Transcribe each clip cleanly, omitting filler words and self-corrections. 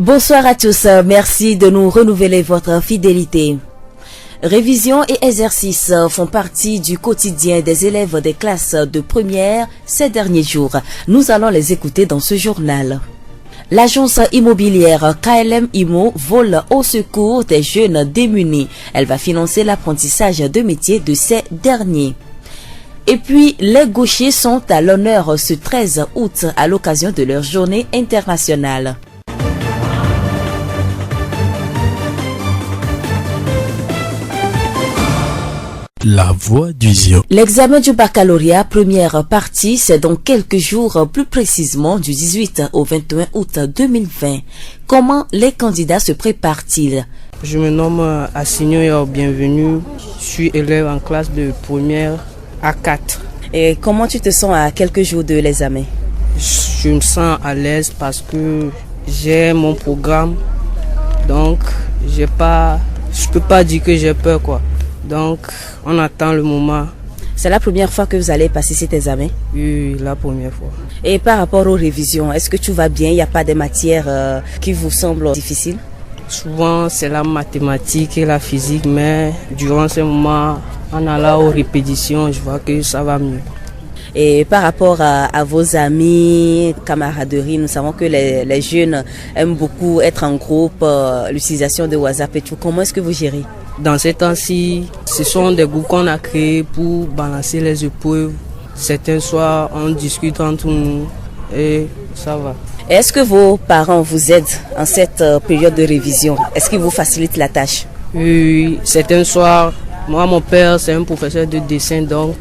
Bonsoir à tous, merci de nous renouveler votre fidélité. Révision et exercices font partie du quotidien des élèves des classes de première ces derniers jours. Nous allons les écouter dans ce journal. L'agence immobilière KLM Immo vole au secours des jeunes démunis. Elle va financer l'apprentissage de métiers de ces derniers. Et puis, les gauchers sont à l'honneur ce 13 août à l'occasion de leur journée internationale. La voix du Zion. L'examen du baccalauréat première partie, c'est dans quelques jours, plus précisément du 18 au 21 août 2020. Comment les candidats se préparent-ils? Je me nomme Assigno et bienvenue. Je suis élève en classe de première A4. Et comment tu te sens à quelques jours de l'examen? Je me sens à l'aise parce que j'ai mon programme. Donc, je peux pas dire que j'ai peur, quoi. Donc, on attend le moment. C'est la première fois que vous allez passer cet examen? Oui, la première fois. Et par rapport aux révisions, est-ce que tout va bien? Il n'y a pas de matières qui vous semblent difficiles? Souvent, c'est la mathématique et la physique, mais durant ce moment, en allant aux répétitions, je vois que ça va mieux. Et par rapport à vos amis, camaraderie, nous savons que les jeunes aiment beaucoup être en groupe, l'utilisation de WhatsApp et tout. Comment est-ce que vous gérez? Dans ces temps-ci, ce sont des groupes qu'on a créés pour balancer les épreuves. Certains soirs, on discute entre nous et ça va. Est-ce que vos parents vous aident en cette période de révision? Est-ce qu'ils vous facilitent la tâche? Oui, certains soirs, moi, mon père, c'est un professeur de dessin, donc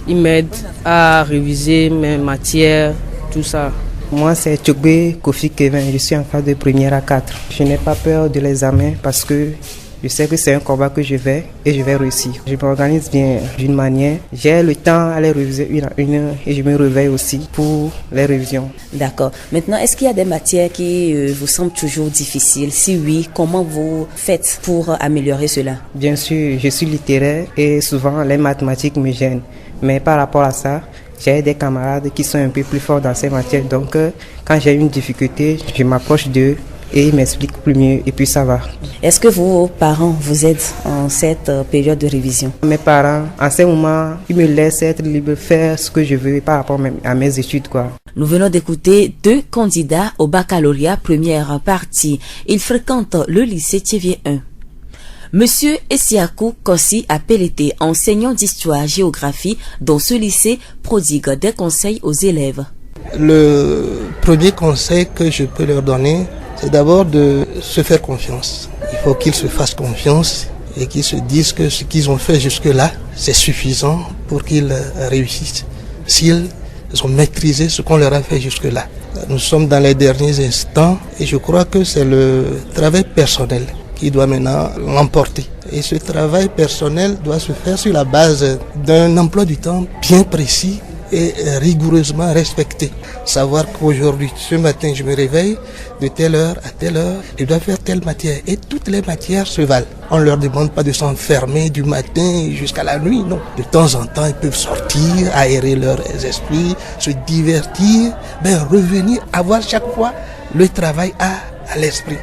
il m'aide à réviser mes matières, tout ça. Moi, c'est Tchogbe Kofi Kevin, je suis en classe de première à 4. Je n'ai pas peur de l'examen parce que je sais que c'est un combat que je vais et je vais réussir. Je m'organise bien d'une manière. J'ai le temps à les réviser une heure et je me réveille aussi pour les révisions. D'accord. Maintenant, est-ce qu'il y a des matières qui vous semblent toujours difficiles? Si oui, comment vous faites pour améliorer cela? Bien sûr, je suis littéraire et souvent les mathématiques me gênent. Mais par rapport à ça, j'ai des camarades qui sont un peu plus forts dans ces matières. Donc, quand j'ai une difficulté, je m'approche d'eux et ils m'expliquent plus mieux et puis ça va. Est-ce que vos parents vous aident en cette période de révision? Mes parents, en ce moment, ils me laissent être libre, faire ce que je veux par rapport à mes études, quoi. Nous venons d'écouter 2 candidats au baccalauréat première partie. Ils fréquentent le lycée Thiévier 1. Monsieur Essiakou Kossi Apelete, enseignant d'histoire-géographie dans ce lycée, prodigue des conseils aux élèves. Le premier conseil que je peux leur donner, c'est d'abord de se faire confiance. Il faut qu'ils se fassent confiance et qu'ils se disent que ce qu'ils ont fait jusque-là, c'est suffisant pour qu'ils réussissent. S'ils ont maîtrisé ce qu'on leur a fait jusque-là. Nous sommes dans les derniers instants et je crois que c'est le travail personnel qui doit maintenant l'emporter. Et ce travail personnel doit se faire sur la base d'un emploi du temps bien précis et rigoureusement respecté. Savoir qu'aujourd'hui, ce matin, je me réveille de telle heure à telle heure, je dois faire telle matière. Et toutes les matières se valent. On ne leur demande pas de s'enfermer du matin jusqu'à la nuit, non. De temps en temps, ils peuvent sortir, aérer leurs esprits, se divertir, revenir, avoir chaque fois le travail à l'esprit.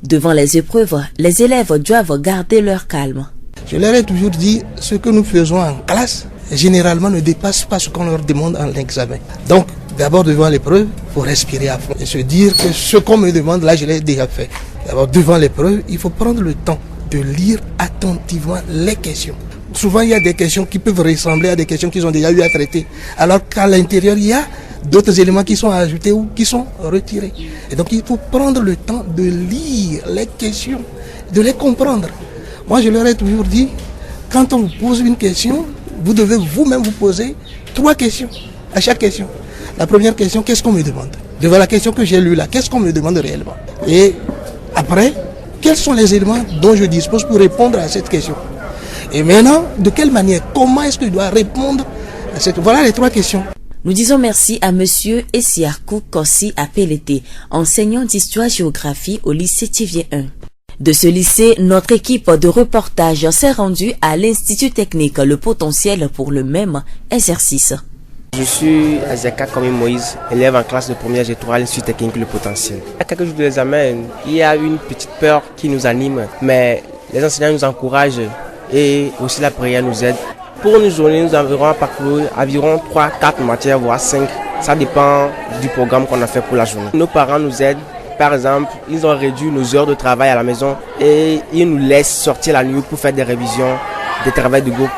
Devant les épreuves, les élèves doivent garder leur calme. Je leur ai toujours dit, ce que nous faisons en classe, généralement ne dépasse pas ce qu'on leur demande en examen. Donc, d'abord devant l'épreuve, il faut respirer à fond et se dire que ce qu'on me demande, là, je l'ai déjà fait. D'abord, devant l'épreuve, il faut prendre le temps de lire attentivement les questions. Souvent, il y a des questions qui peuvent ressembler à des questions qu'ils ont déjà eu à traiter, alors qu'à l'intérieur, il y a d'autres éléments qui sont ajoutés ou qui sont retirés. Et donc, il faut prendre le temps de lire les questions, de les comprendre. Moi, je leur ai toujours dit, quand on vous pose une question, vous devez vous-même vous poser 3 questions à chaque question. La première question, qu'est-ce qu'on me demande? Devant la question que j'ai lue là, qu'est-ce qu'on me demande réellement? Et après, quels sont les éléments dont je dispose pour répondre à cette question? Et maintenant, de quelle manière? Comment est-ce que je dois répondre à cette... Voilà les 3 questions. Nous disons merci à monsieur Essiakou Kossi Apelete, enseignant d'histoire-géographie au lycée Thiévier 1. De ce lycée, notre équipe de reportage s'est rendue à l'Institut technique Le Potentiel pour le même exercice. Je suis Azeka Komi Moïse, élève en classe de première G3 à l'Institut technique Le Potentiel. À quelques jours de l'examen, il y a une petite peur qui nous anime, mais les enseignants nous encouragent et aussi la prière nous aide. Pour une journée, nous avons parcouru environ 3-4 matières, voire 5. Ça dépend du programme qu'on a fait pour la journée. Nos parents nous aident. Par exemple, ils ont réduit nos heures de travail à la maison et ils nous laissent sortir la nuit pour faire des révisions, des travaux de groupe.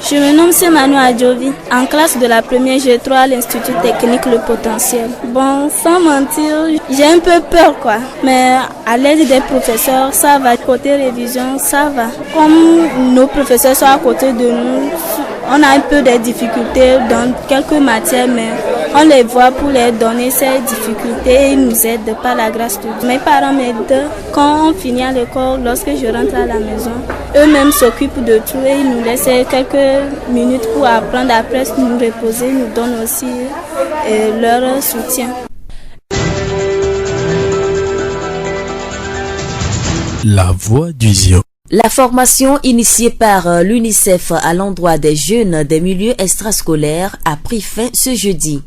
Je me nomme Semano Adjovi, en classe de la première G3 à l'Institut technique Le Potentiel. Bon, sans mentir, j'ai un peu peur quoi, mais à l'aide des professeurs, ça va. Côté révision, ça va. Comme nos professeurs sont à côté de nous, on a un peu de difficultés dans quelques matières, mais on les voit pour les donner ces difficultés et ils nous aident par la grâce de Dieu. Mes parents m'aident quand on finit à l'école, lorsque je rentre à la maison. Eux-mêmes s'occupent de tout et ils nous laissent quelques minutes pour apprendre. Après, nous reposer, nous donnent aussi leur soutien. La voix du Zion. La formation initiée par l'UNICEF à l'endroit des jeunes des milieux extrascolaires a pris fin ce jeudi.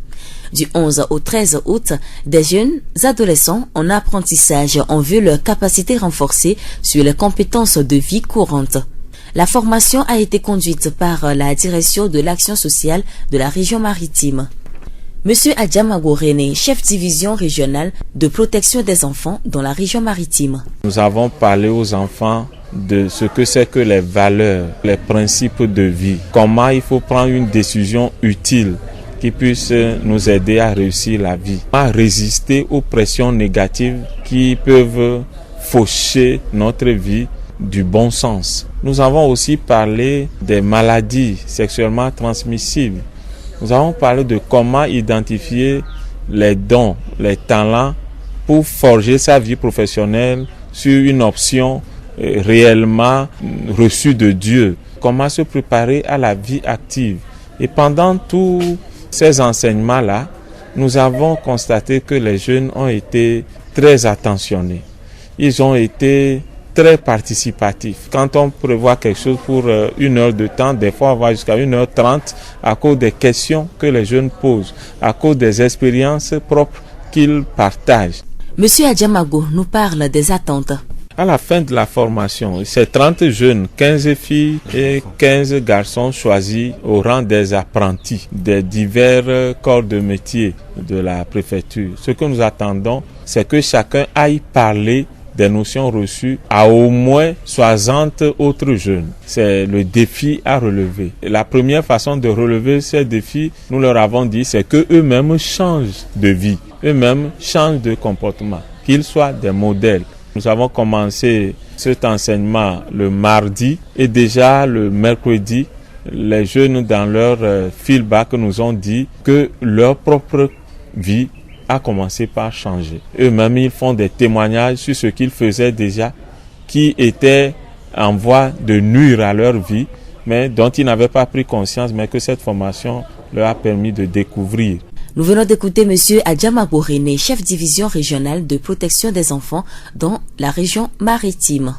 Du 11 au 13 août, des jeunes adolescents en apprentissage ont vu leurs capacités renforcées sur les compétences de vie courante. La formation a été conduite par la direction de l'action sociale de la région maritime. Monsieur Adjamago René, chef division régionale de protection des enfants dans la région maritime. Nous avons parlé aux enfants de ce que c'est que les valeurs, les principes de vie, comment il faut prendre une décision utile qui puisse nous aider à réussir la vie, à résister aux pressions négatives qui peuvent faucher notre vie du bon sens. Nous avons aussi parlé des maladies sexuellement transmissibles. Nous avons parlé de comment identifier les dons, les talents pour forger sa vie professionnelle sur une option réellement reçue de Dieu. Comment se préparer à la vie active. Et pendant tous ces enseignements-là, nous avons constaté que les jeunes ont été très attentionnés. Ils ont été très participatifs. Quand on prévoit quelque chose pour 1 heure de temps, des fois on va jusqu'à 1h30 à cause des questions que les jeunes posent, à cause des expériences propres qu'ils partagent. Monsieur Adjamago nous parle des attentes. À la fin de la formation, c'est 30 jeunes, 15 filles et 15 garçons choisis au rang des apprentis des divers corps de métier de la préfecture. Ce que nous attendons, c'est que chacun aille parler des notions reçues à au moins 60 autres jeunes. C'est le défi à relever. Et la première façon de relever ces défis, nous leur avons dit, c'est que eux-mêmes changent de vie, eux-mêmes changent de comportement, qu'ils soient des modèles. Nous avons commencé cet enseignement le mardi et déjà le mercredi, les jeunes dans leur feedback nous ont dit que leur propre vie a commencé par changer. Eux-mêmes, ils font des témoignages sur ce qu'ils faisaient déjà, qui était en voie de nuire à leur vie, mais dont ils n'avaient pas pris conscience, mais que cette formation leur a permis de découvrir. Nous venons d'écouter monsieur Adjamago René, chef division régionale de protection des enfants dans la région maritime.